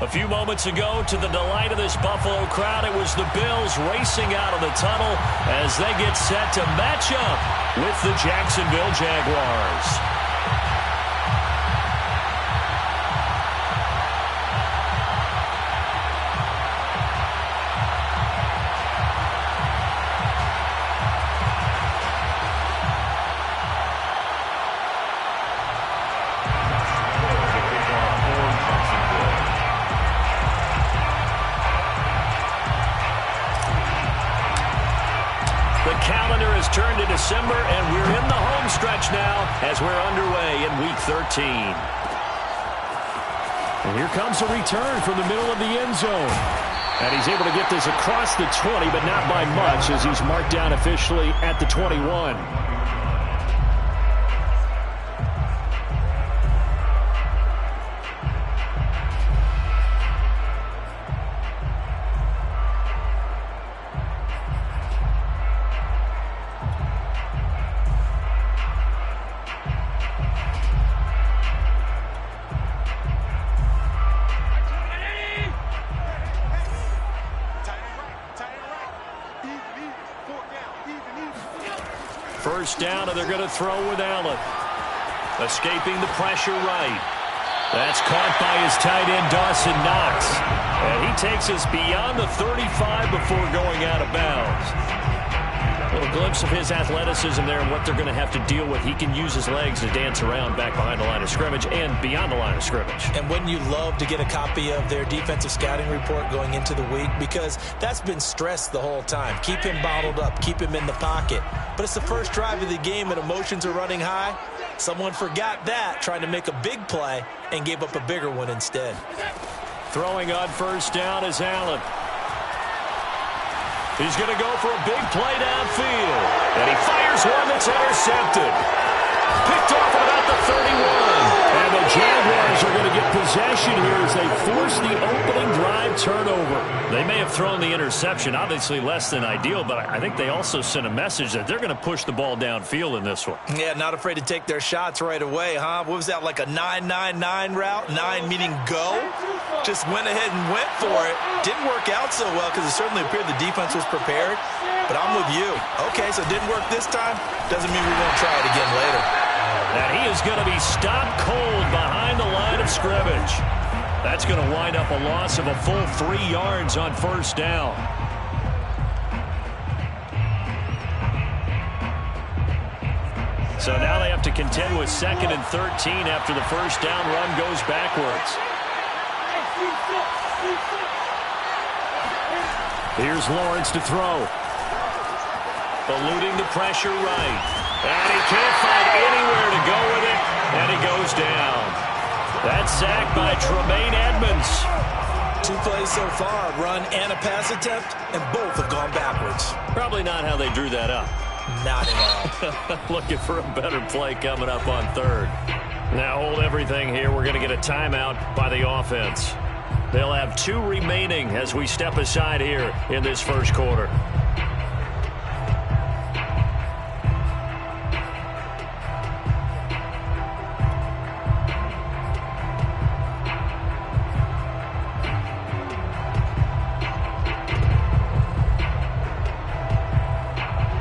A few moments ago, to the delight of this Buffalo crowd, it was the Bills racing out of the tunnel as they get set to match up with the Jacksonville Jaguars. Turned to December, and we're in the home stretch now as we're underway in Week 13. And here comes a return from the middle of the end zone. And he's able to get this across the 20, but not by much as he's marked down officially at the 21. First down, and they're going to throw with Allen. Escaping the pressure right. That's caught by his tight end, Dawson Knox. And he takes us beyond the 35 before going out of bounds. A little glimpse of his athleticism there and what they're going to have to deal with. He can use his legs to dance around back behind the line of scrimmage and beyond the line of scrimmage. And wouldn't you love to get a copy of their defensive scouting report going into the week? Because that's been stressed the whole time. Keep him bottled up. Keep him in the pocket. But it's the first drive of the game and emotions are running high. Someone forgot that, trying to make a big play, and gave up a bigger one instead. Throwing on first down is Allen. He's going to go for a big play downfield. And he fires one that's intercepted. Picked off at about the 31. And the Jaguars are going to get possession here as they force the opening drive turnover. They may have thrown the interception, obviously less than ideal, but I think they also sent a message that they're going to push the ball downfield in this one. Yeah, not afraid to take their shots right away, huh? What was that, like a 9-9-9 route? 9 meaning go? Just went ahead and went for it. Didn't work out so well because it certainly appeared the defense was prepared. But I'm with you. Okay, so it didn't work this time. Doesn't mean we won't try it again later. And he is going to be stopped cold behind the line of scrimmage. That's going to wind up a loss of a full 3 yards on first down. So now they have to contend with 2nd and 13 after the first down run goes backwards. Here's Lawrence to throw. Eluding the pressure right. And he can't find anywhere to go with it. And he goes down. That's sacked by Tremaine Edmonds. 2 plays so far, a run and a pass attempt, and both have gone backwards. Probably not how they drew that up. Not at all. Looking for a better play coming up on 3rd. Now hold everything here. We're going to get a timeout by the offense. They'll have 2 remaining as we step aside here in this first quarter.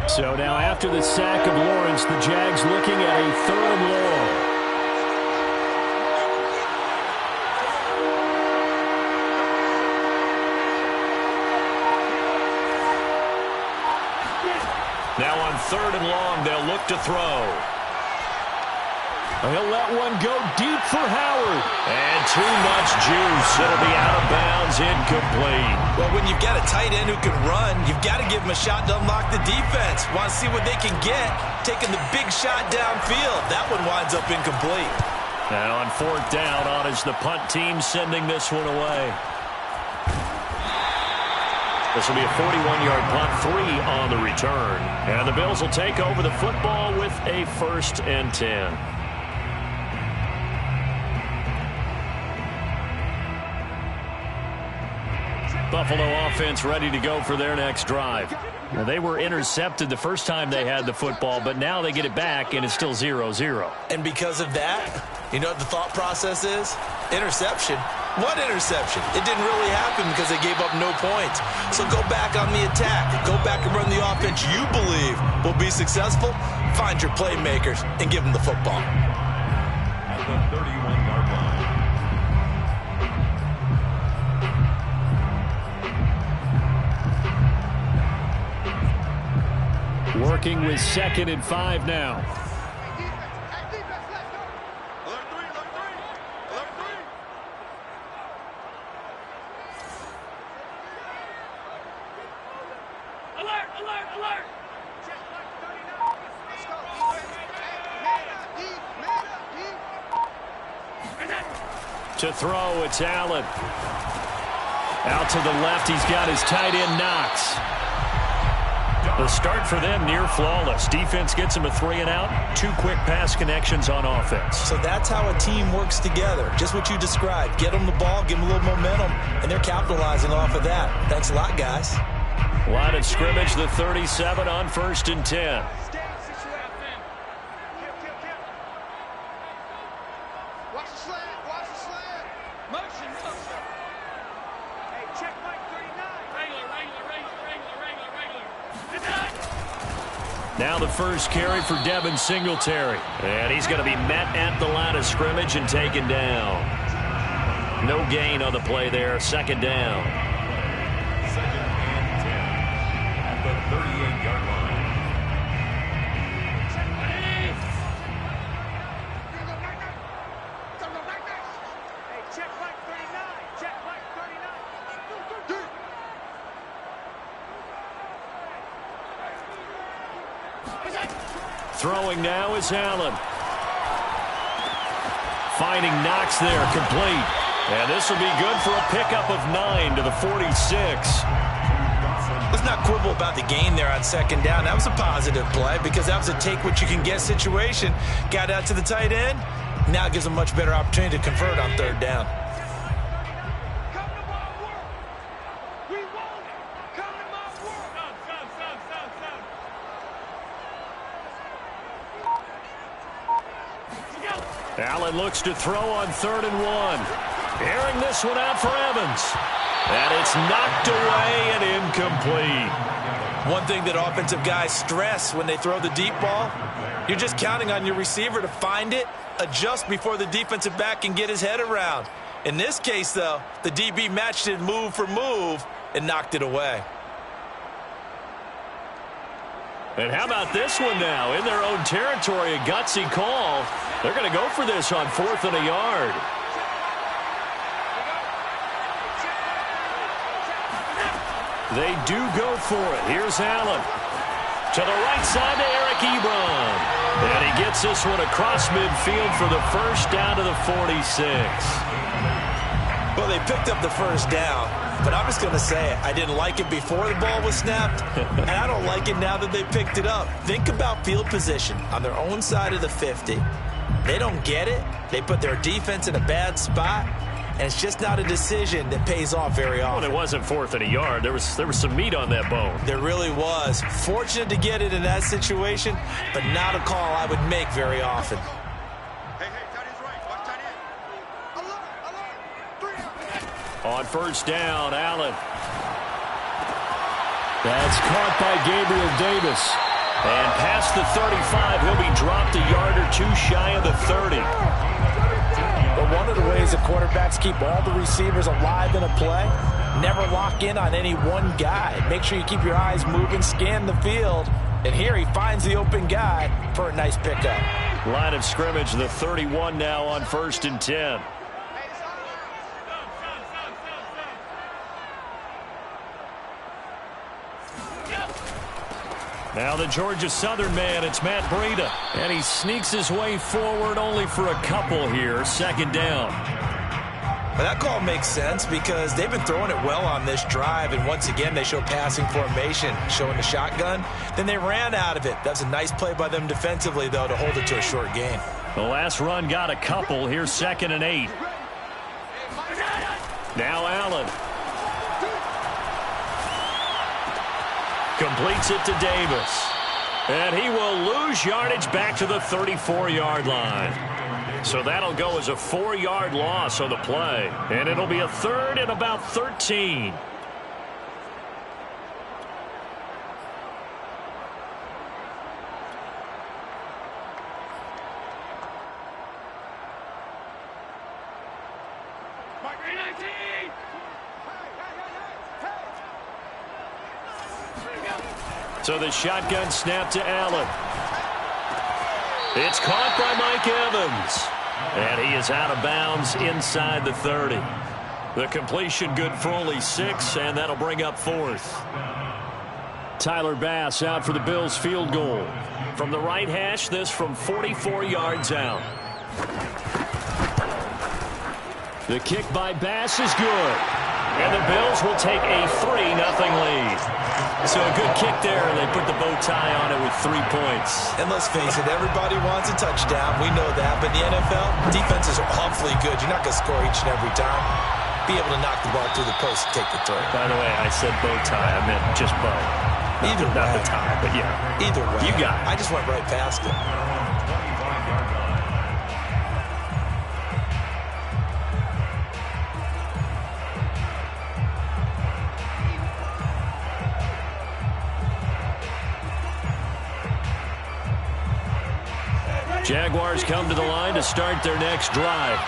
So now after the sack of Lawrence, the Jags looking at a 3rd and long. Now on 3rd and long, they'll look to throw. He'll let one go deep for Howard. And too much juice. It'll be out of bounds, incomplete. Well, when you've got a tight end who can run, you've got to give him a shot to unlock the defense. Want to see what they can get, taking the big shot downfield. That one winds up incomplete. Now on 4th down, on is the punt team sending this one away. This will be a 41-yard punt, 3 on the return. And the Bills will take over the football with a 1st and 10. Buffalo offense ready to go for their next drive. Now, they were intercepted the first time they had the football, but now they get it back, and it's still 0-0. And because of that, you know what the thought process is? Interception. What interception? It didn't really happen because they gave up no points. So go back on the attack. Go back and run the offense you believe will be successful. Find your playmakers and give them the football. At the 31-yard line. Working with 2nd and 5 now. To throw, it's Allen. Out to the left, he's got his tight end, Knox. The start for them near flawless. Defense gets him a 3-and-out. 2 quick pass connections on offense. So that's how a team works together. Just what you described. Get them the ball, give them a little momentum, and they're capitalizing off of that. Thanks a lot, guys. Line of scrimmage, the 37 on 1st and 10. Now the first carry for Devin Singletary. And he's going to be met at the line of scrimmage and taken down. No gain on the play there. 2nd down. 2nd and 10 at the 38-yard line. Throwing now is Allen. Finding Knox there, complete. And this will be good for a pickup of 9 to the 46. Let's not quibble about the gain there on 2nd down. That was a positive play because that was a take-what-you-can-get situation. Got out to the tight end. Now it gives them a much better opportunity to convert on 3rd down. Allen looks to throw on 3rd and 1. Airing this one out for Evans. And it's knocked away and incomplete. One thing that offensive guys stress when they throw the deep ball, you're just counting on your receiver to find it, adjust before the defensive back can get his head around. In this case, though, the DB matched it move for move and knocked it away. And how about this one now? In their own territory, a gutsy call. They're going to go for this on 4th and a yard. They do go for it. Here's Allen. To the right side to Eric Ebron. And he gets this one across midfield for the first down to the 46. Well, they picked up the first down. But I'm just going to say it. I didn't like it before the ball was snapped, and I don't like it now that they picked it up. Think about field position on their own side of the 50. They don't get it. They put their defense in a bad spot, and it's just not a decision that pays off very often. Well, it wasn't 4th and a yard. There was some meat on that bone. There really was. Fortunate to get it in that situation, but not a call I would make very often. On 1st down, Allen. That's caught by Gabriel Davis. And past the 35, he'll be dropped a yard or 2 shy of the 30. But one of the ways the quarterbacks keep all the receivers alive in a play, never lock in on any one guy. Make sure you keep your eyes moving, scan the field. And here he finds the open guy for a nice pickup. Line of scrimmage, the 31 now on 1st and 10. Now the Georgia Southern man, it's Matt Breida. And he sneaks his way forward only for a couple here. 2nd down. Well, that call makes sense because they've been throwing it well on this drive. And once again, they show passing formation, showing the shotgun. Then they ran out of it. That's a nice play by them defensively, though, to hold it to a short gain. The last run got a couple. Here's 2nd and 8. Now Allen. Completes it to Davis. And he will lose yardage back to the 34-yard line. So that'll go as a 4-yard loss on the play. And it'll be a 3rd and about 13. So the shotgun snap to Allen. It's caught by Mike Evans. And he is out of bounds inside the 30. The completion good for only 6, and that'll bring up 4th. Tyler Bass out for the Bills field goal. From the right hash, this from 44 yards out. The kick by Bass is good. And the Bills will take a 3-0 lead. So a good kick there, and they put the bow tie on it with 3 points. And let's face it, everybody wants a touchdown. We know that. But in the NFL, defenses are awfully good. You're not going to score each and every time. Be able to knock the ball through the post and take the throw. By the way, I said bow tie. I meant just bow. Either way. Not the tie, but yeah. Either way. You got it. I just went right past it. Jaguars come to the line to start their next drive.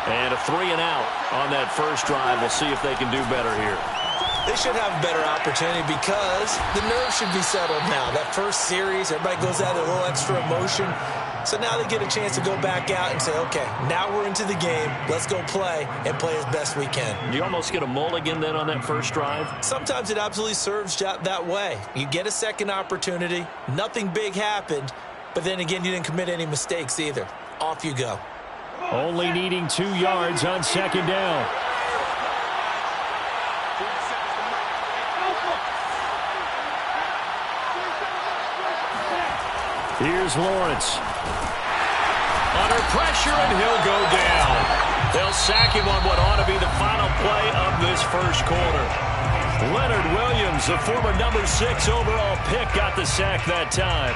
And a 3-and-out on that first drive. We'll see if they can do better here. They should have a better opportunity because the nerves should be settled now. That first series, everybody goes out with a little extra emotion. So now they get a chance to go back out and say, okay, now we're into the game. Let's go play and play as best we can. You almost get a mulligan then on that first drive? Sometimes it absolutely serves that way. You get a second opportunity. Nothing big happened. But then again, you didn't commit any mistakes either. Off you go. Only needing 2 yards on second down. Here's Lawrence. Under pressure, and he'll go down. They'll sack him on what ought to be the final play of this first quarter. Leonard Williams, the former number 6 overall pick, got the sack that time.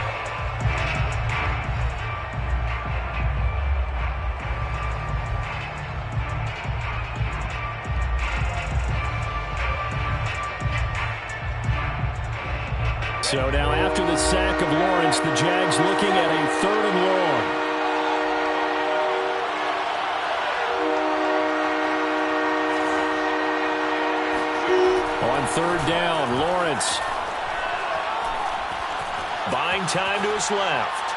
So now after the sack of Lawrence, the Jags looking at a 3rd and long. On 3rd down, Lawrence buying time to his left.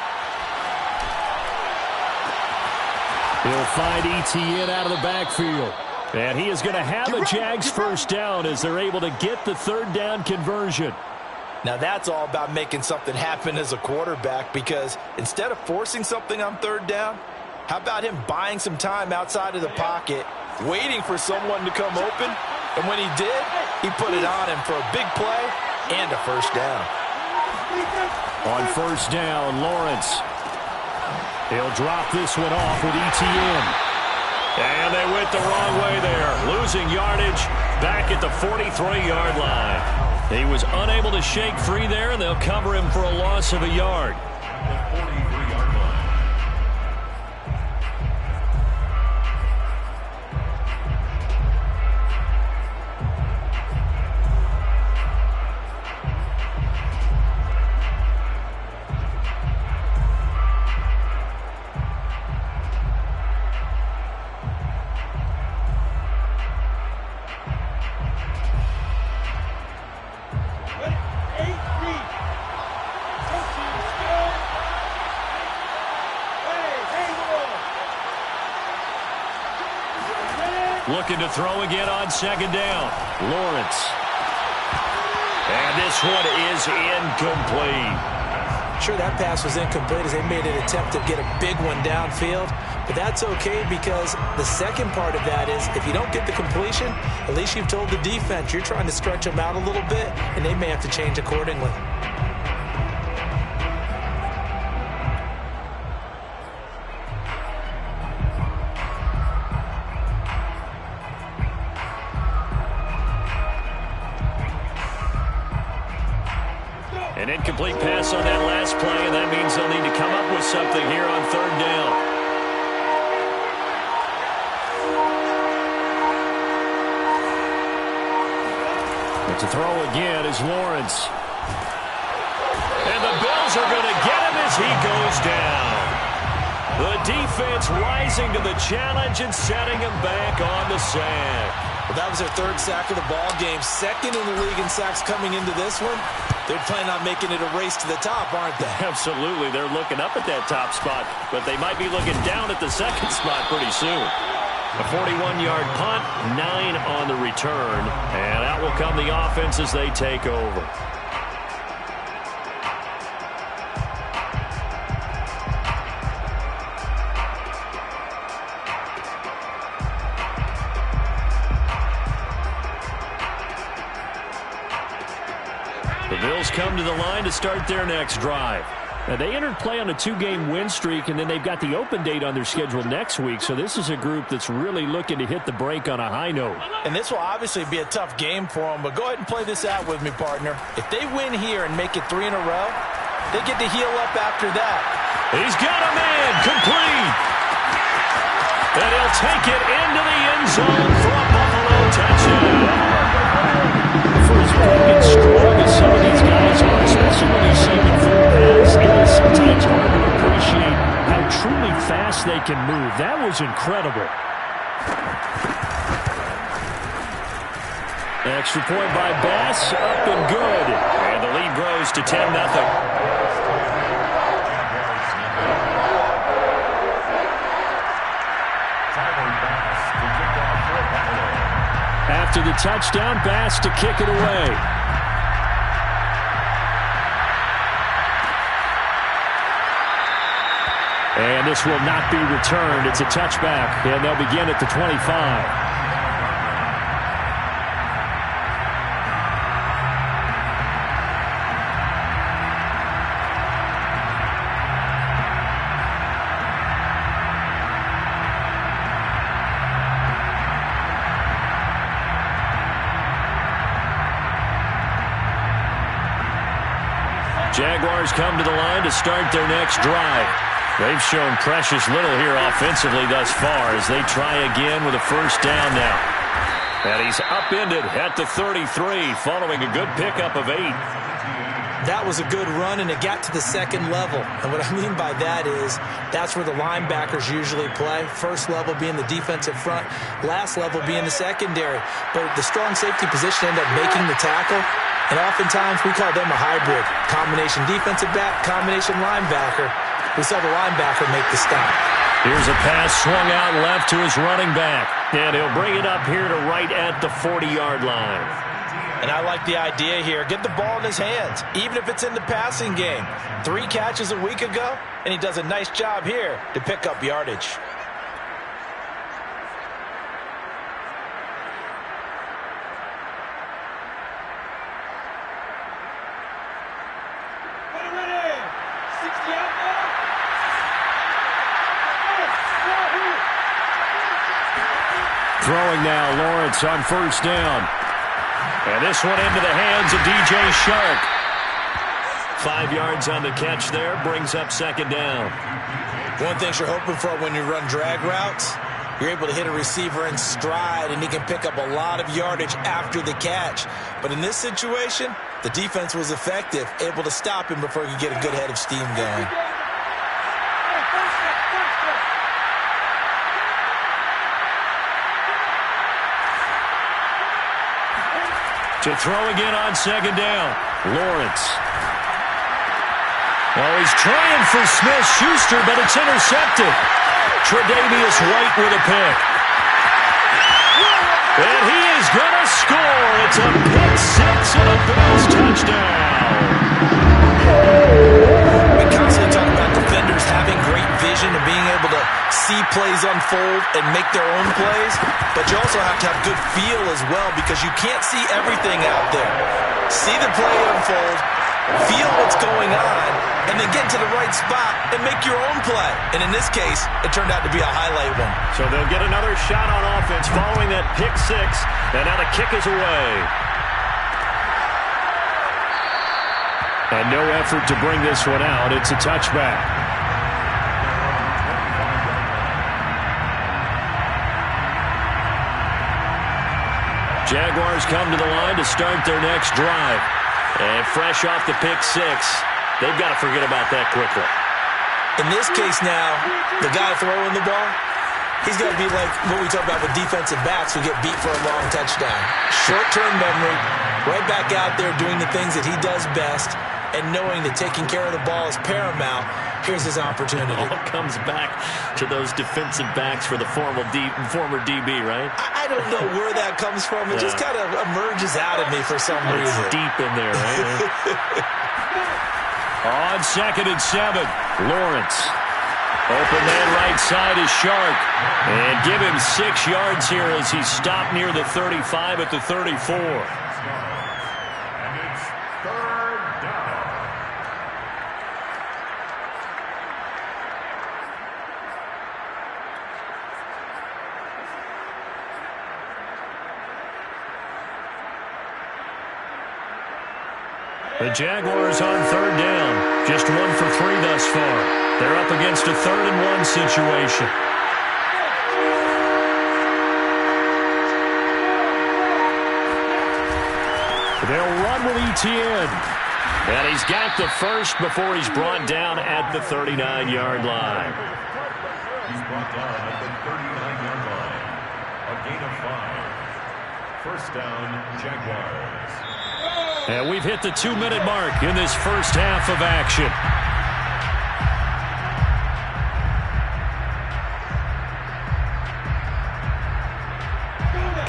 He'll find Etienne out of the backfield. And he is going to have a Jags first down as they're able to get the 3rd down conversion. Now that's all about making something happen as a quarterback, because instead of forcing something on 3rd down, how about him buying some time outside of the pocket, waiting for someone to come open, and when he did, he put it on him for a big play and a first down. On 1st down, Lawrence. He'll drop this one off with Etienne. And they went the wrong way there, losing yardage back at the 43-yard line. He was unable to shake free there, and they'll cover him for a loss of a yard. Looking to throw again on 2nd down. Lawrence. And this one is incomplete. Sure, that pass was incomplete as they made an attempt to get a big one downfield. But that's okay, because the second part of that is if you don't get the completion, at least you've told the defense you're trying to stretch them out a little bit, and they may have to change accordingly. An incomplete pass on that last play, and that means they'll need to come up with something here on 3rd down. To throw again is Lawrence. And the Bills are going to get him as he goes down. The defense rising to the challenge and setting him back on the sack. Well, that was their third sack of the ball game. Second in the league in sacks coming into this one. They're planning on making it a race to the top, aren't they? Absolutely. They're looking up at that top spot, but they might be looking down at the second spot pretty soon. A 41-yard punt, 9 on the return, and out will come the offense as they take over. The Bills come to the line to start their next drive. Now, they entered play on a 2-game win streak, and then they've got the open date on their schedule next week. So this is a group that's really looking to hit the break on a high note. And this will obviously be a tough game for them, but go ahead and play this out with me, partner. If they win here and make it 3 in a row, they get to heal up after that. He's got a man complete. And he'll take it into the end zone for a Buffalo touchdown. For as big and strong as some of these guys are, especially when you see them through pass, it is sometimes hard to appreciate how truly fast they can move. That was incredible. Extra point by Bass, up and good. And the lead grows to 10-0. After the touchdown, Bass to kick it away. And this will not be returned. It's a touchback, and they'll begin at the 25. Jaguars come to the line to start their next drive. They've shown precious little here offensively thus far as they try again with a first down now. And he's upended at the 33 following a good pickup of 8. That was a good run, and it got to the second level. And what I mean by that is that's where the linebackers usually play. First level being the defensive front, last level being the secondary. But the strong safety position ended up making the tackle. And oftentimes we call them a hybrid. Combination defensive back, combination linebacker. We saw the linebacker make the stop. Here's a pass swung out left to his running back. And he'll bring it up here to right at the 40-yard line. And I like the idea here. Get the ball in his hands, even if it's in the passing game. 3 catches a week ago, and he does a nice job here to pick up yardage. Throwing now, Lawrence on first down. And this one into the hands of DJ Shark. 5 yards on the catch there, brings up second down. One thing you're hoping for when you run drag routes, you're able to hit a receiver in stride, and he can pick up a lot of yardage after the catch. But in this situation, the defense was effective, able to stop him before he could get a good head of steam going. To throw again on second down, Lawrence. Oh, he's trying for Smith-Schuster, but it's intercepted. Tre'Davious White with a pick. And he is going to score. It's a pick six and a Bills touchdown. We constantly talk about defenders having great vision and being able to see plays unfold and make their own plays, but you also have to have good feel as well because you can't see everything out there. See the play unfold, feel what's going on, and then get to the right spot and make your own play. And in this case, it turned out to be a highlight one. So they'll get another shot on offense following that pick six, and now the kick is away. And no effort to bring this one out. It's a touchback. Jaguars come to the line to start their next drive. And fresh off the pick six, they've got to forget about that quickly. In this case now, the guy throwing the ball, he's got to be like what we talk about with defensive backs who get beat for a long touchdown. Short-term memory, right back out there doing the things that he does best, and knowing that taking care of the ball is paramount. Here's his opportunity. All comes back to those defensive backs for the former DB, right? I don't know where that comes from. It just kind of emerges out of me for some reason. It's deep in there, right? On 2nd and 7, Lawrence. Open man right side is Shark. And give him 6 yards here as he stopped near the 35 at the 34. The Jaguars on 3rd down. Just 1 for 3 thus far. They're up against a 3rd and 1 situation. They'll run with Etienne. And he's got the first before he's brought down at the 39-yard line. He's brought down at the 39-yard line. A gain of 5. First down, Jaguars. And we've hit the 2-minute mark in this first half of action.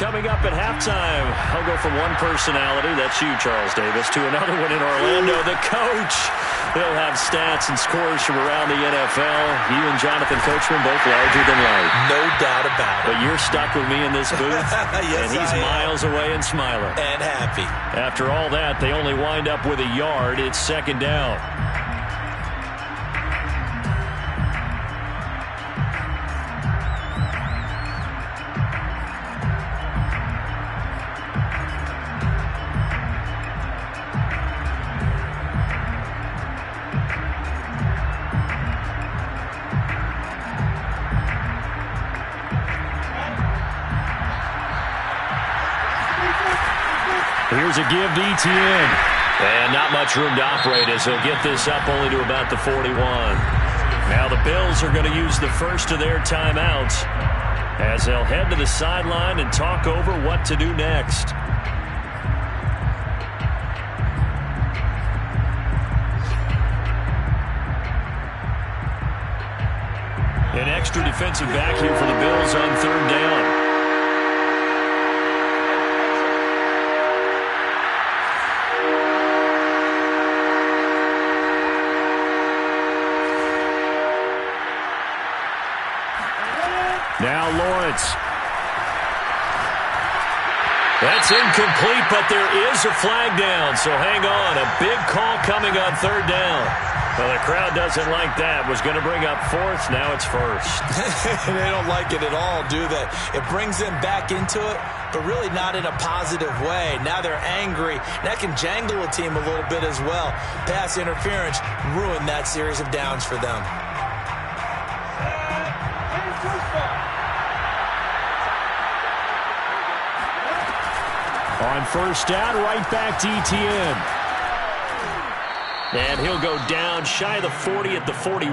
Coming up at halftime, I'll go from one personality, that's you, Charles Davis, to another one in Orlando, the coach. He'll have stats and scores from around the NFL. You and Jonathan Coachman both larger than life. No doubt about it. But you're stuck with me in this booth, yes, and he's miles away and smiling. And happy. After all that, they only wind up with a yard. It's 2nd down. Here's a give to Etienne. And not much room to operate as he'll get this up only to about the 41. Now the Bills are going to use the first of their timeouts as they'll head to the sideline and talk over what to do next. An extra defensive back here for the Bills on 3rd down. Now Lawrence. That's incomplete, but there is a flag down, so hang on. A big call coming on 3rd down. Well, the crowd doesn't like that. Was going to bring up 4th, now it's 1st. They don't like it at all, do they? It brings them back into it, but really not in a positive way. Now they're angry. That can jangle a team a little bit as well. Pass interference ruined that series of downs for them. On 1st down, right back to Etienne. And he'll go down shy of the 40 at the 41.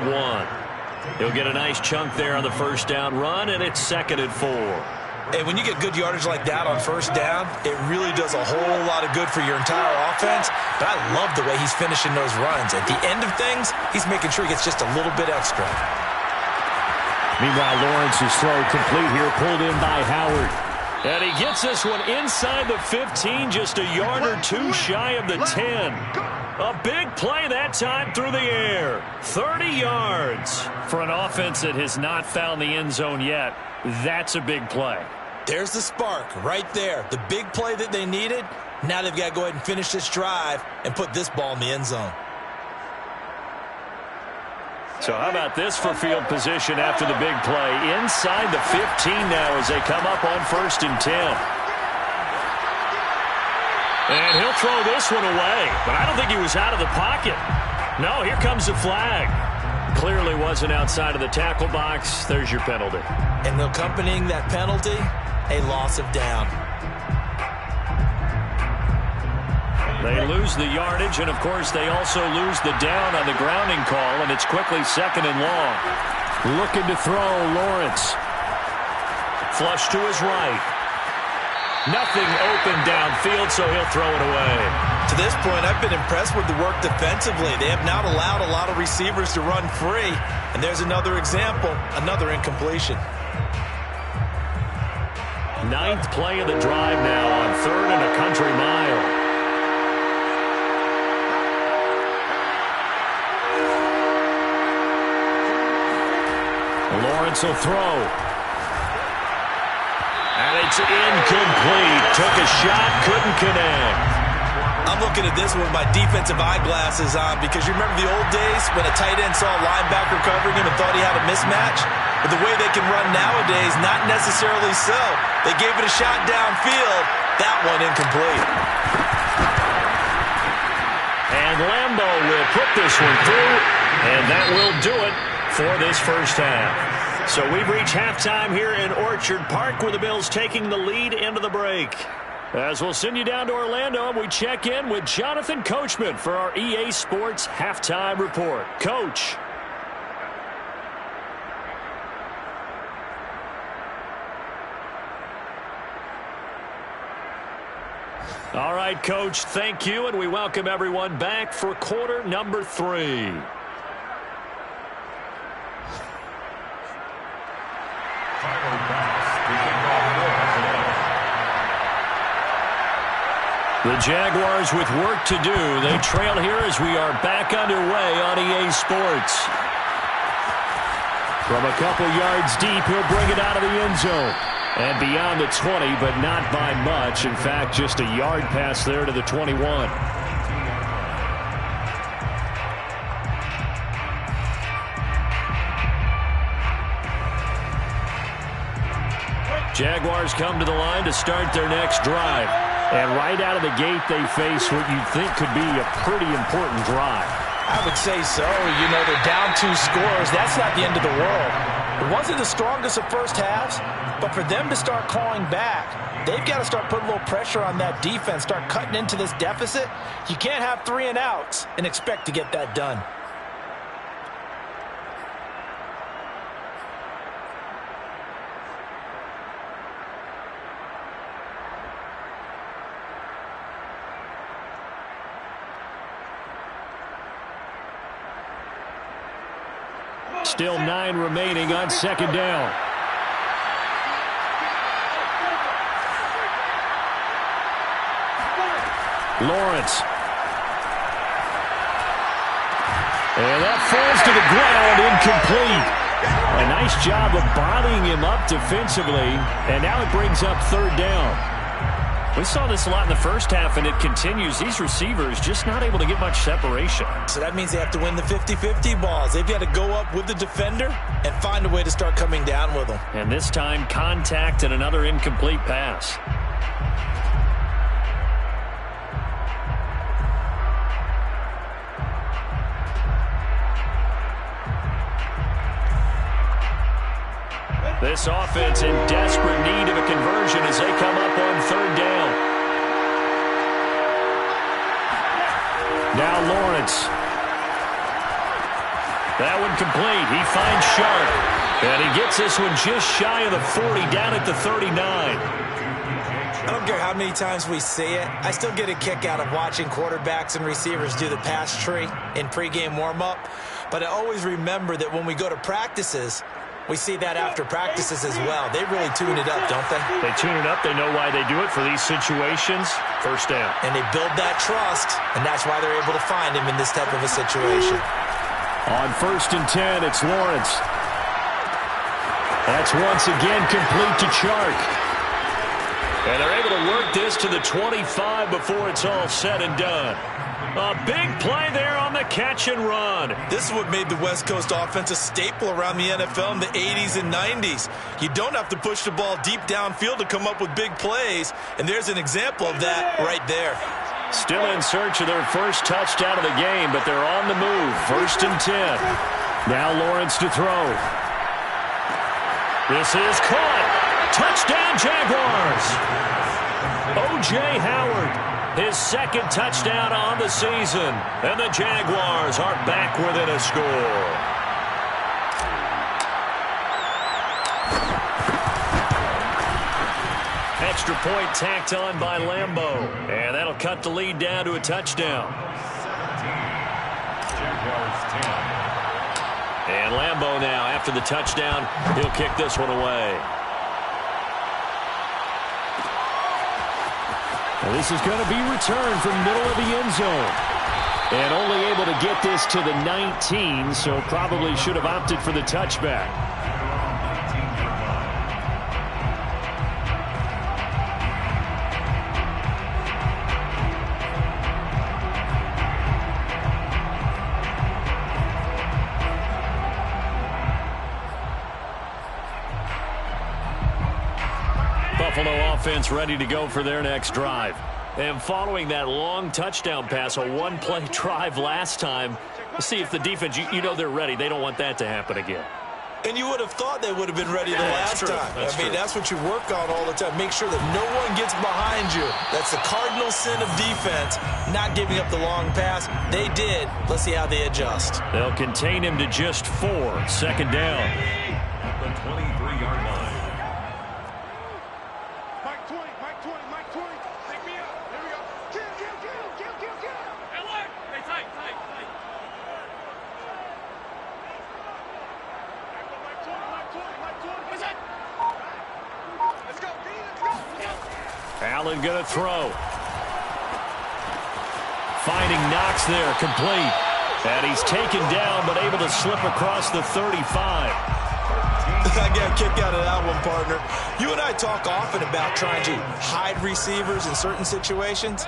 He'll get a nice chunk there on the 1st down run, and it's 2nd and 4. And when you get good yardage like that on 1st down, it really does a whole lot of good for your entire offense. But I love the way he's finishing those runs. At the end of things, he's making sure he gets just a little bit extra. Meanwhile, Lawrence's throw complete here, pulled in by Howard. And he gets this one inside the 15, just a yard or 2 shy of the 10. A big play that time through the air. 30 yards for an offense that has not found the end zone yet. That's a big play. There's the spark right there. The big play that they needed. Now they've got to go ahead and finish this drive and put this ball in the end zone. So how about this for field position after the big play? Inside the 15 now as they come up on 1st and 10. And he'll throw this one away, but I don't think he was out of the pocket. No, here comes the flag. Clearly wasn't outside of the tackle box. There's your penalty. And accompanying that penalty, a loss of down. They lose the yardage, and, of course, they also lose the down on the grounding call, and it's quickly 2nd and long. Looking to throw, Lawrence. Flush to his right. Nothing open downfield, so he'll throw it away. To this point, I've been impressed with the work defensively. They have not allowed a lot of receivers to run free. And there's another example, another incompletion. 9th play of the drive now on 3rd and a country mile. Lawrence will throw. And it's incomplete. Took a shot, couldn't connect. I'm looking at this with my defensive eyeglasses on because you remember the old days when a tight end saw a linebacker covering him and thought he had a mismatch? But the way they can run nowadays, not necessarily so. They gave it a shot downfield. That one incomplete. And Lambo will put this one through, and that will do it for this first half. So we've reached halftime here in Orchard Park with the Bills taking the lead into the break. As we'll send you down to Orlando, we check in with Jonathan Coachman for our EA Sports Halftime Report. Coach. All right, Coach, thank you, and we welcome everyone back for quarter number 3. The Jaguars with work to do. They trail here as we are back underway on EA Sports. From a couple yards deep, he'll bring it out of the end zone. And beyond the 20, but not by much. In fact, just a yard pass there to the 21. Jaguars come to the line to start their next drive. And right out of the gate, they face what you'd think could be a pretty important drive. I would say so. You know, they're down 2 scores. That's not the end of the world. It wasn't the strongest of first halves, but for them to start clawing back, they've got to start putting a little pressure on that defense, start cutting into this deficit. You can't have 3 and outs and expect to get that done. Still 9 remaining on 2nd down. Lawrence. And that falls to the ground, incomplete. A nice job of bodying him up defensively, and now it brings up 3rd down. We saw this a lot in the first half, and it continues. These receivers just not able to get much separation. So that means they have to win the 50-50 balls. They've got to go up with the defender and find a way to start coming down with them. And this time, contact and another incomplete pass. This offense in desperate need of a conversion as they come up on 3rd down. Now Lawrence. That one complete. He finds Sharp. And he gets this one just shy of the 40, down at the 39. I don't care how many times we see it. I still get a kick out of watching quarterbacks and receivers do the pass tree in pregame warm-up. But I always remember that when we go to practices, we see that after practices as well. They really tune it up, don't they? They tune it up. They know why they do it for these situations. First down. And they build that trust, and that's why they're able to find him in this type of a situation. On 1st and 10, it's Lawrence. That's once again complete to Chark. And they're able to work this to the 25 before it's all said and done. A big play there on the catch and run. This is what made the West Coast offense a staple around the NFL in the 80s and 90s. You don't have to push the ball deep downfield to come up with big plays, and there's an example of that right there. Still in search of their first touchdown of the game, but they're on the move. 1st and 10. Now Lawrence to throw. This is caught. Touchdown, Jaguars. O.J. Howard. His second touchdown on the season. And the Jaguars are back within a score. Extra point tacked on by Lambeau. And that'll cut the lead down to a touchdown. 17. Jaguars 10. And Lambeau now, after the touchdown, he'll kick this one away. And this is going to be returned from middle of the end zone. And only able to get this to the 19, so probably should have opted for the touchback. Buffalo offense ready to go for their next drive. And following that long touchdown pass, a one-play drive last time, see if the defense, you know they're ready. They don't want that to happen again. And you would have thought they would have been ready the last time. That's what you work on all the time. Make sure that no one gets behind you. That's the cardinal sin of defense, not giving up the long pass. They did. Let's see how they adjust. They'll contain him to just 4. Second down. At the 23-yard line. Allen going to throw. Finding Knox there, complete. And he's taken down, but able to slip across the 35. I got a kick out of that one, partner. You and I talk often about trying to hide receivers in certain situations,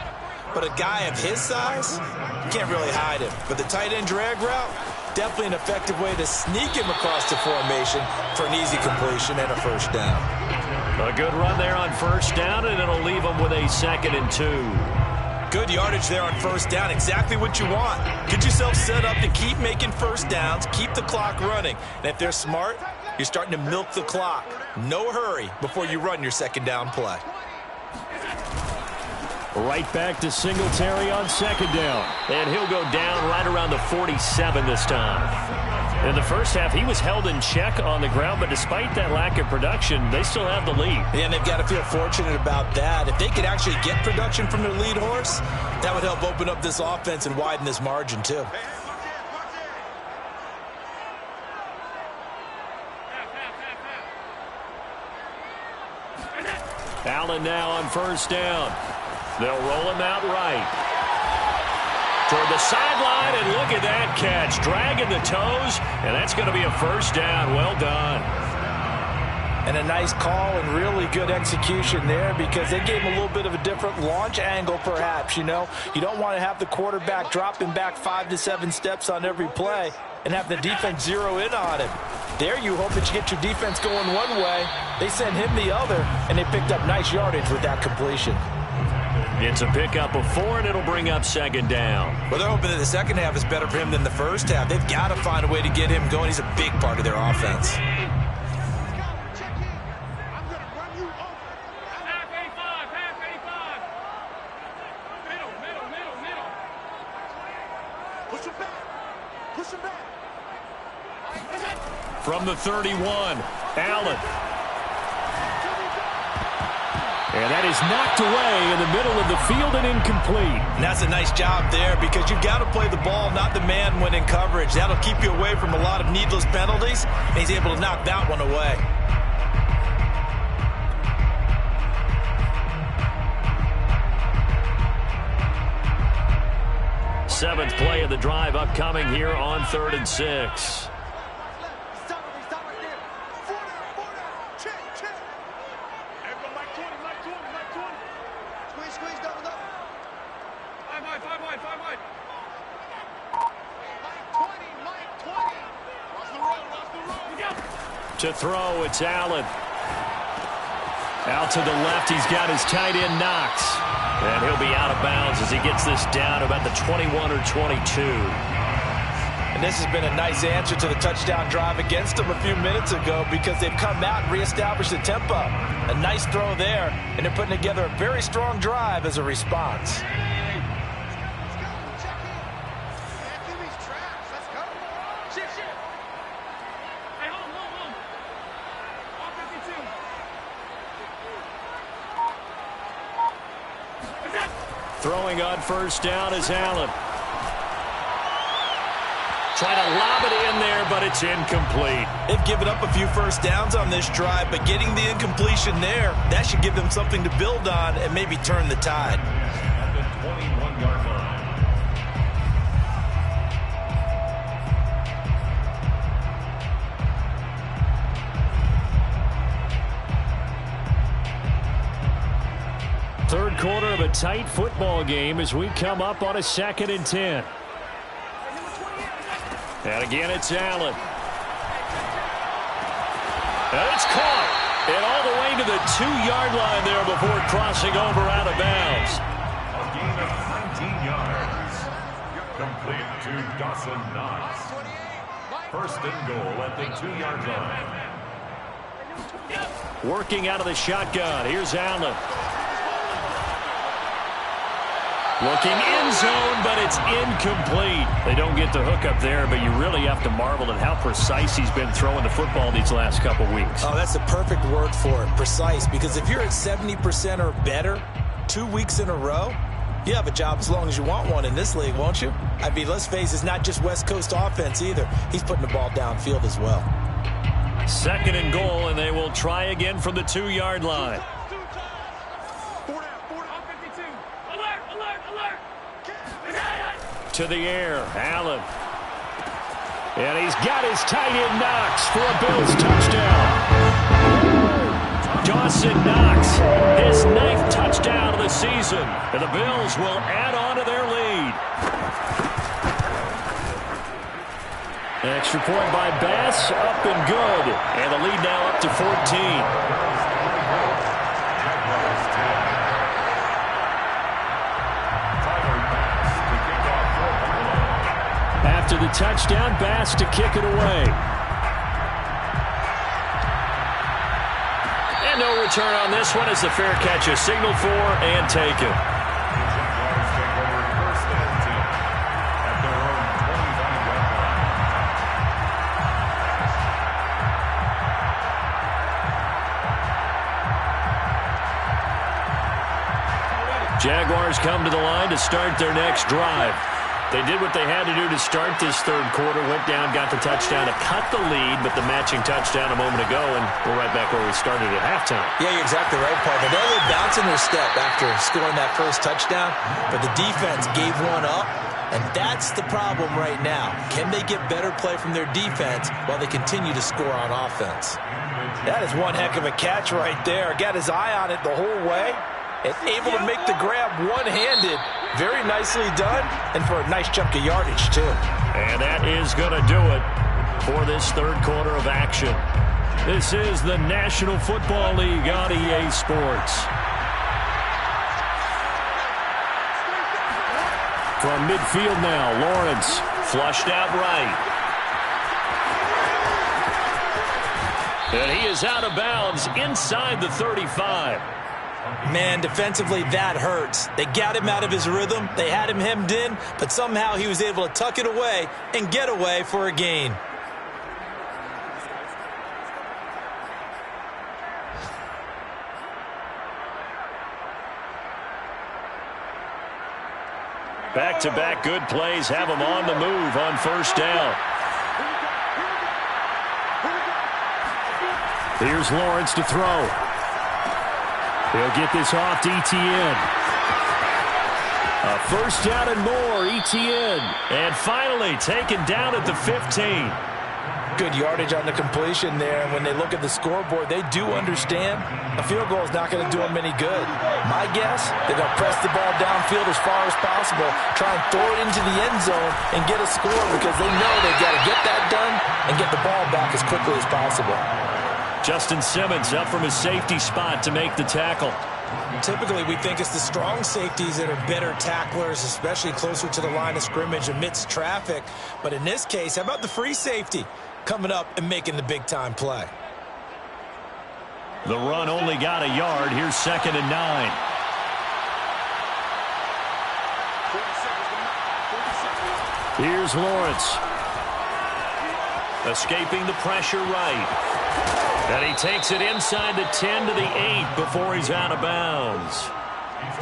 but a guy of his size, you can't really hide him. But the tight end drag route, definitely an effective way to sneak him across the formation for an easy completion and a first down. A good run there on first down, and it'll leave them with a 2nd and 2. Good yardage there on first down. Exactly what you want. Get yourself set up to keep making first downs, keep the clock running. And if they're smart, you're starting to milk the clock. No hurry before you run your second down play. Right back to Singletary on second down. And he'll go down right around the 47 this time. In the first half, he was held in check on the ground, but despite that lack of production, they still have the lead. Yeah, and they've got to feel fortunate about that. If they could actually get production from their lead horse, that would help open up this offense and widen this margin, too. Allen now on first down. They'll roll him out right. Toward the sideline, and look at that catch. Dragging the toes, and that's going to be a first down. Well done. And a nice call and really good execution there because they gave him a little bit of a different launch angle, perhaps. You know, you don't want to have the quarterback dropping back 5 to 7 steps on every play and have the defense zero in on him. There you hope that you get your defense going one way. They sent him the other, and they picked up nice yardage with that completion. It's a pickup of 4, and it'll bring up second down. Well, they're hoping that the second half is better for him than the first half. They've got to find a way to get him going. He's a big part of their offense. From the 31, Allen. And that is knocked away in the middle of the field and incomplete. And that's a nice job there because you've got to play the ball, not the man when in coverage. That'll keep you away from a lot of needless penalties, and he's able to knock that one away. Seventh play of the drive upcoming here on 3rd and 6. To throw, it's Allen. Out to the left, he's got his tight end Knox. And he'll be out of bounds as he gets this down about the 21 or 22. And this has been a nice answer to the touchdown drive against them a few minutes ago because they've come out and reestablished the tempo. A nice throw there, and they're putting together a very strong drive as a response. Throwing on first down is Allen. Trying to lob it in there, but it's incomplete. They've given up a few first downs on this drive, but getting the incompletion there, that should give them something to build on and maybe turn the tide. At the 21-yard line. Third quarter of a tight football game as we come up on a 2nd and 10. And again, it's Allen. And it's caught. And all the way to the 2-yard line there before crossing over out of bounds. A gain of 19 yards. Complete to Dawson Knox. First and goal at the 2-yard line. Working out of the shotgun. Here's Allen. Looking in zone, but it's incomplete. They don't get the hook up there, but you really have to marvel at how precise he's been throwing the football these last couple weeks. Oh, that's the perfect word for it, precise, because if you're at 70% or better 2 weeks in a row, you have a job as long as you want one in this league, won't you? I mean, let's face it, it's not just West Coast offense either. He's putting the ball downfield as well. 2nd and goal, and they will try again from the 2-yard line. To the air, Allen. And he's got his tight end Knox for a Bills touchdown. Dawson Knox, his 9th touchdown of the season. And the Bills will add on to their lead. An extra point by Bass, up and good. And the lead now up to 14. After the touchdown, Bass to kick it away. And no return on this one as the fair catch is signaled for and taken. Jaguars take over first and 10 at their own 25-yard line. Jaguars come to the line to start their next drive. They did what they had to do to start this third quarter, went down, got the touchdown to cut the lead, but the matching touchdown a moment ago, and we're right back where we started at halftime. Yeah, you're exactly right, Parker. They're a little bounce in their step after scoring that first touchdown, but the defense gave one up, and that's the problem right now. Can they get better play from their defense while they continue to score on offense? That is one heck of a catch right there. Got his eye on it the whole way. And able to make the grab one-handed. Very nicely done, and for a nice chunk of yardage, too. And that is going to do it for this third quarter of action. This is the National Football League on EA Sports. From midfield now, Lawrence flushed out right. And he is out of bounds inside the 35. Man, defensively, that hurts. They got him out of his rhythm. They had him hemmed in, but somehow he was able to tuck it away and get away for a gain. Back-to-back good plays have him on the move on first down. Here's Lawrence to throw. He'll get this off to Etienne. A first down and more, Etienne. And finally taken down at the 15. Good yardage on the completion there. And when they look at the scoreboard, they do understand a field goal is not going to do them any good. My guess, they're going to press the ball downfield as far as possible, try and throw it into the end zone and get a score because they know they've got to get that done and get the ball back as quickly as possible. Justin Simmons up from his safety spot to make the tackle. Typically, we think it's the strong safeties that are better tacklers, especially closer to the line of scrimmage amidst traffic. But in this case, how about the free safety coming up and making the big-time play? The run only got a yard. Here's 2nd and 9. Here's Lawrence. Escaping the pressure right. And he takes it inside the 10 to the 8 before he's out of bounds.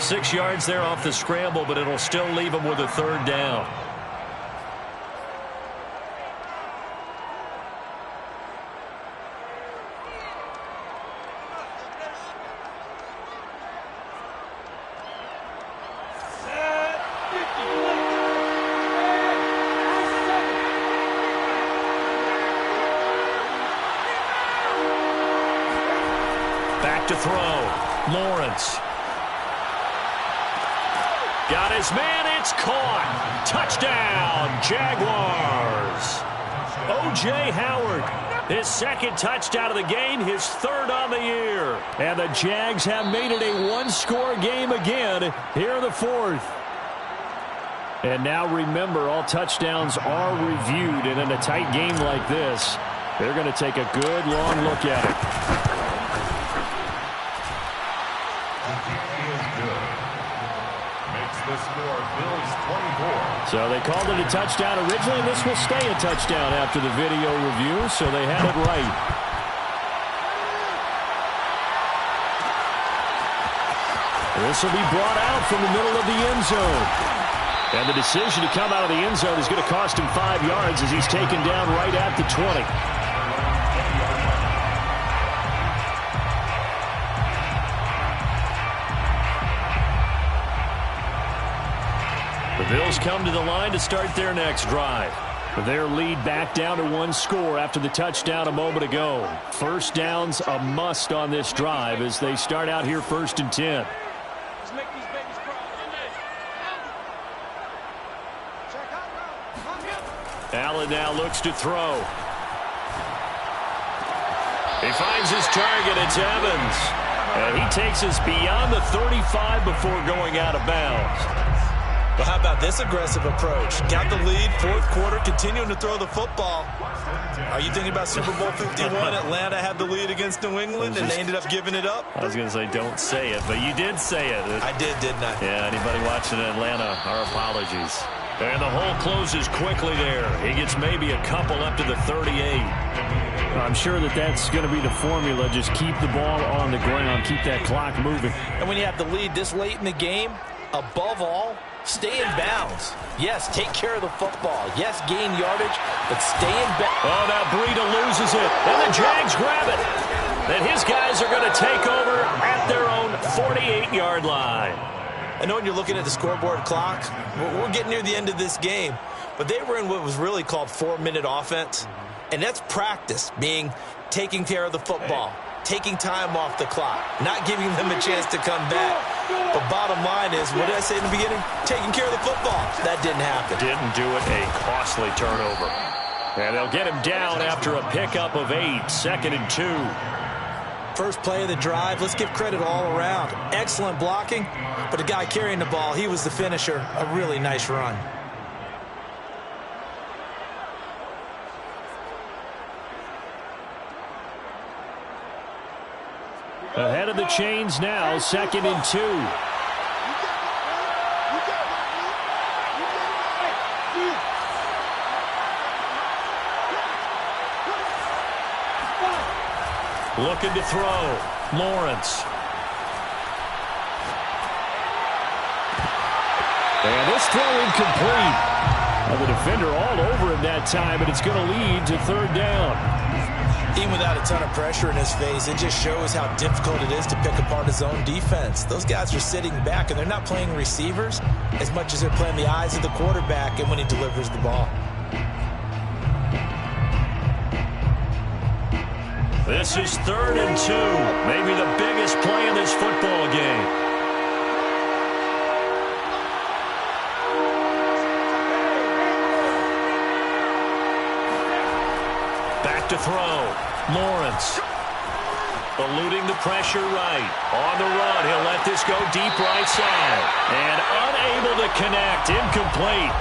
6 yards there off the scramble, but it'll still leave him with a 3rd down. Back to throw. Lawrence. Got his man. It's caught. Touchdown, Jaguars. O.J. Howard. His 2nd touchdown of the game, his 3rd on the year. And the Jags have made it a one-score game again here in the 4th. And now remember, all touchdowns are reviewed. And in a tight game like this, they're going to take a good long look at it. So they called it a touchdown originally. This will stay a touchdown after the video review, so they had it right. This will be brought out from the middle of the end zone. And the decision to come out of the end zone is going to cost him 5 yards as he's taken down right at the 20. The Bills come to the line to start their next drive. Their lead back down to 1 score after the touchdown a moment ago. 1st down's a must on this drive as they start out here 1st and 10. Allen now looks to throw. He finds his target. It's Evans. And he takes us beyond the 35 before going out of bounds. Well, how about this aggressive approach? Got the lead, 4th quarter, continuing to throw the football. Are you thinking about Super Bowl 51? Atlanta had the lead against New England, and they ended up giving it up? I was going to say don't say it, but you did say it. I did, didn't I? Yeah, anybody watching Atlanta, our apologies. And the hole closes quickly there. He gets maybe a couple up to the 38. I'm sure that's going to be the formula. Just keep the ball on the ground, keep that clock moving. And when you have the lead this late in the game, above all, stay in bounds. Yes, take care of the football. Yes, gain yardage, but stay in bounds. Oh, now Breida loses it, and the Jags grab it. And his guys are going to take over at their own 48-yard line. I know when you're looking at the scoreboard clock, we're getting near the end of this game, but they were in what was really called 4-minute offense, and that's practice, being taking care of the football, taking time off the clock, not giving them a chance to come back. But bottom line is, what did I say in the beginning? Taking care of the football. That didn't happen. Didn't do it. A costly turnover. And they'll get him down after a pickup of 8, 2nd and 2. First play of the drive, let's give credit all around. Excellent blocking, but the guy carrying the ball, he was the finisher. A really nice run. Ahead of the chains now, 2nd and 2. Looking to throw. Lawrence. And this throw incomplete. Well, the defender all over him that time, but it's going to lead to 3rd down. Even without a ton of pressure in his face, it just shows how difficult it is to pick apart his own defense. Those guys are sitting back, and they're not playing receivers as much as they're playing the eyes of the quarterback and when he delivers the ball. This is 3rd and 2. Maybe the biggest play in this football game. Back to throw. Lawrence. Eluding the pressure right. On the run, he'll let this go deep right side. And unable to connect. Incomplete.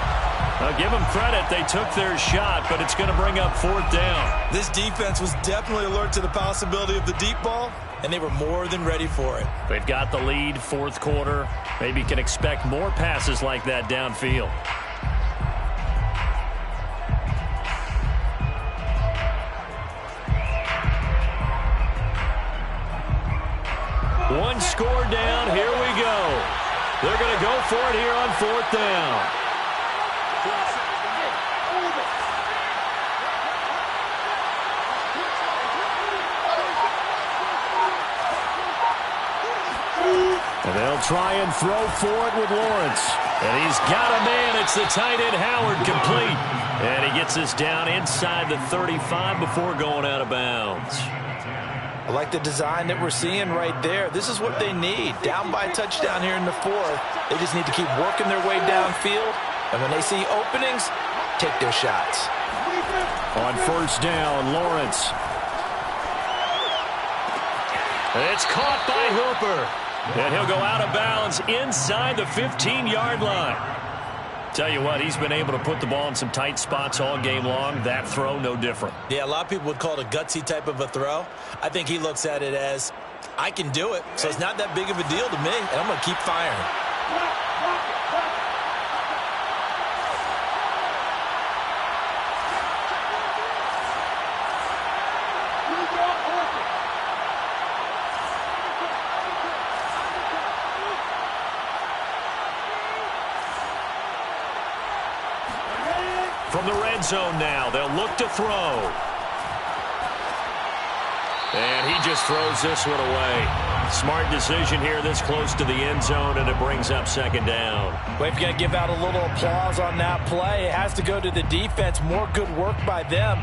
I'll give them credit. They took their shot, but it's going to bring up 4th down. This defense was definitely alert to the possibility of the deep ball, and they were more than ready for it. They've got the lead, 4th quarter. Maybe can expect more passes like that downfield. One score down. Here we go. They're going to go for it here on 4th down. And they'll try and throw for it with Lawrence. And he's got a man. It's the tight end, Howard, complete. And he gets us down inside the 35 before going out of bounds. I like the design that we're seeing right there. This is what they need. Down by a touchdown here in the 4th. They just need to keep working their way downfield. And when they see openings, take their shots. On 1st down, Lawrence. It's caught by Hooper. And he'll go out of bounds inside the 15-yard line. Tell you what, he's been able to put the ball in some tight spots all game long. That throw, no different. Yeah, a lot of people would call it a gutsy type of a throw. I think he looks at it as, I can do it, so it's not that big of a deal to me, and I'm going to keep firing. From the red zone now, they'll look to throw. And he just throws this one away. Smart decision here this close to the end zone, and it brings up 2nd down. Well, if you're going to give out a little applause on that play, it has to go to the defense. More good work by them.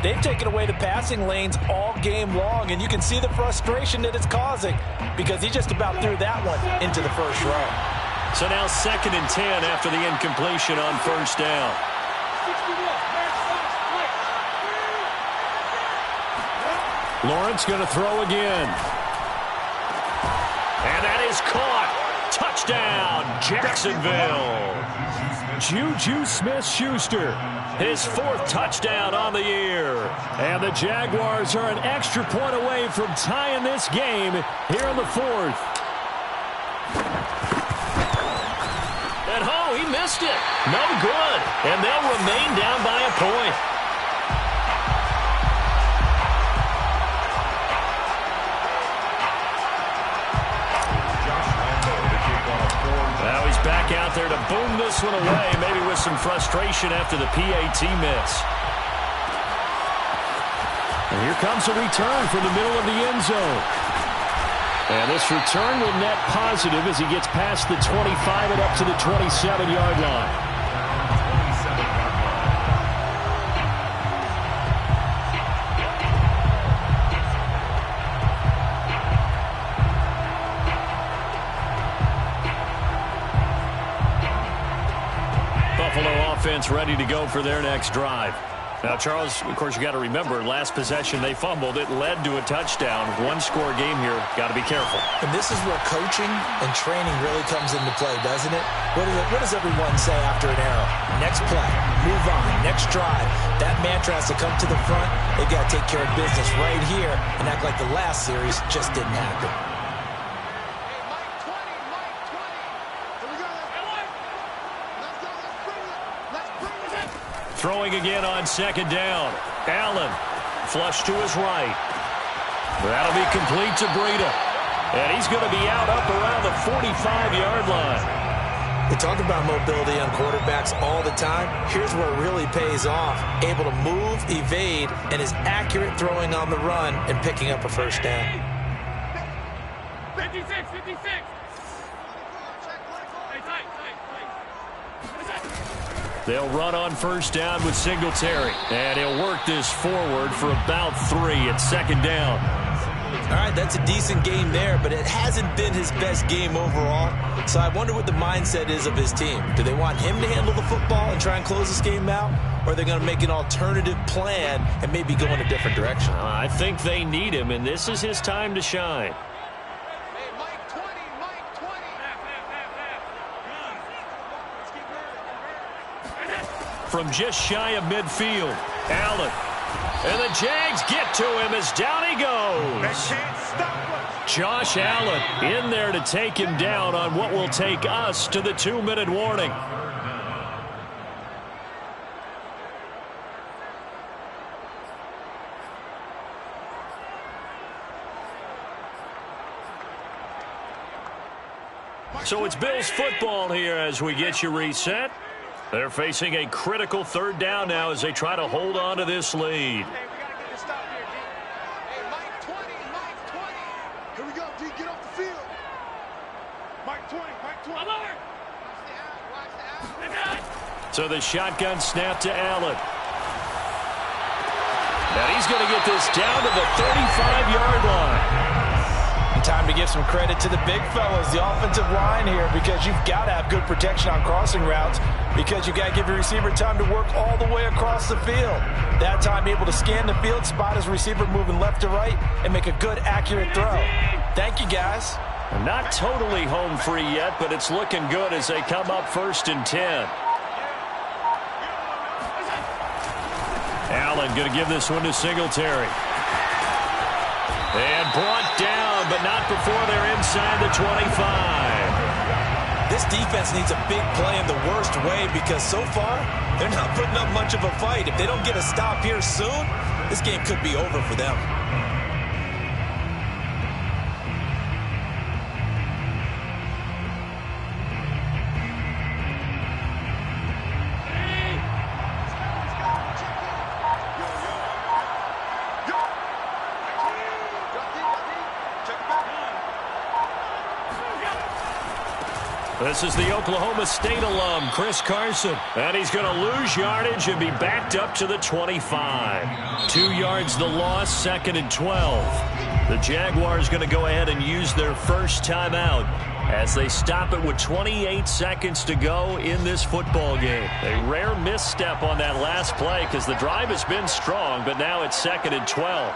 They've taken away the passing lanes all game long, and you can see the frustration that it's causing because he just about threw that one into the 1st row. So now 2nd and 10 after the incompletion on 1st down. Lawrence going to throw again. And that is caught. Touchdown, Jacksonville. Juju Smith-Schuster, his 4th touchdown on the year. And the Jaguars are an extra point away from tying this game here in the 4th. And oh, he missed it. No good. And they'll remain down by a point. Now he's back out there to boom this one away, maybe with some frustration after the PAT miss. And here comes a return from the middle of the end zone. And this return will net positive as he gets past the 25 and up to the 27-yard line. Buffalo offense ready to go for their next drive. Now, Charles, of course, you got to remember, last possession they fumbled. It led to a touchdown. One-score game here. Got to be careful. And this is where coaching and training really comes into play, doesn't it? What does everyone say after an error? Next play, move on, next drive. That mantra has to come to the front. They've got to take care of business right here and act like the last series just didn't happen. Throwing again on 2nd down. Allen, flush to his right. That'll be complete to Breida. And he's going to be out up around the 45-yard line. We talk about mobility on quarterbacks all the time. Here's where it really pays off. Able to move, evade, and is accurate throwing on the run and picking up a 1st down. 56, 56. They'll run on 1st down with Singletary. And he'll work this forward for about 3 at 2nd down. All right, that's a decent game there, but it hasn't been his best game overall. So I wonder what the mindset is of his team. Do they want him to handle the football and try and close this game out? Or are they going to make an alternative plan and maybe go in a different direction? I think they need him, and this is his time to shine. Hey, Mike 20, Mike 20. From just shy of midfield, Allen. And the Jags get to him as down he goes. They can't stop us. Josh Allen in there to take him down on what will take us to the 2-minute warning. So it's Bills football here as we get you reset. They're facing a critical 3rd down now as they try to hold on to this lead. Hey, we got to get this stop here, D. Hey, Mike 20, Mike 20. Here we go, D. Get off the field. Mike 20, Mike 20. Alert! Watch the out. So the shotgun snap to Allen. And he's going to get this down to the 35-yard line. Time to give some credit to the big fellas, the offensive line here, because you've got to have good protection on crossing routes, because you've got to give your receiver time to work all the way across the field. That time able to scan the field, spot his receiver moving left to right, and make a good, accurate throw. Thank you, guys. Not totally home free yet, but it's looking good as they come up 1st and 10. Allen going to give this one to Singletary. And brought down, but not before they're inside the 25. This defense needs a big play in the worst way because so far, they're not putting up much of a fight. If they don't get a stop here soon, this game could be over for them. This is the Oklahoma State alum, Chris Carson. And he's going to lose yardage and be backed up to the 25. 2 yards the loss, 2nd and 12. The Jaguars going to go ahead and use their first timeout as they stop it with 28 seconds to go in this football game. A rare misstep on that last play because the drive has been strong, but now it's 2nd and 12.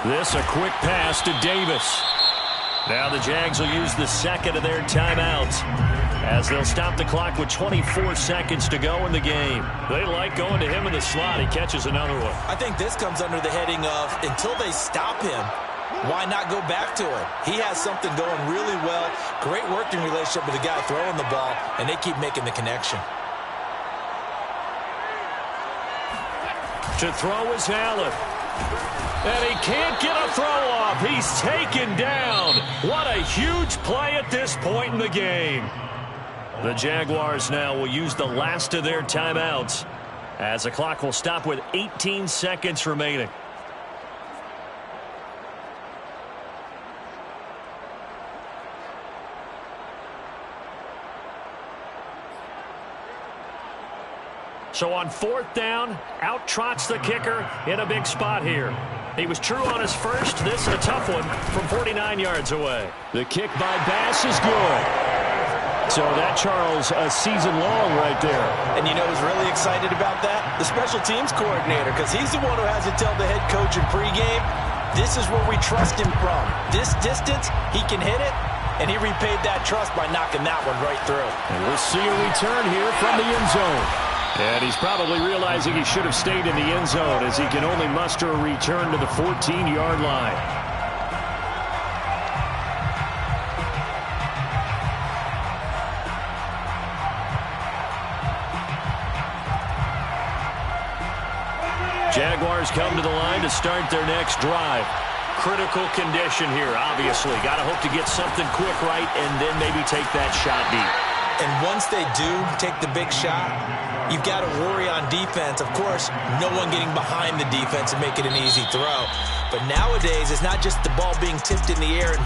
This a quick pass to Davis. Now the Jags will use the 2nd of their timeouts as they'll stop the clock with 24 seconds to go in the game. They like going to him in the slot. He catches another one. I think this comes under the heading of until they stop him, why not go back to it? He has something going really well. Great working relationship with the guy throwing the ball, and they keep making the connection. To throw is Allen. And he can't get a throw off. He's taken down. What a huge play at this point in the game. The Jaguars now will use the last of their timeouts as the clock will stop with 18 seconds remaining. So on 4th down, out trots the kicker in a big spot here. He was true on his first. This a tough one from 49 yards away. The kick by Bass is good. So that, Charles, a season long right there. And you know who's really excited about that? The special teams coordinator, because he's the one who has to tell the head coach in pregame, this is where we trust him from. This distance, he can hit it, and he repaid that trust by knocking that one right through. And we'll see a return here from the end zone. And he's probably realizing he should have stayed in the end zone as he can only muster a return to the 14-yard line. Jaguars come to the line to start their next drive. Critical condition here, obviously. Got to hope to get something quick right and then maybe take that shot deep. And once they do take the big shot, you've got to worry on defense. Of course, no one getting behind the defense and make it an easy throw. But nowadays, it's not just the ball being tipped in the air and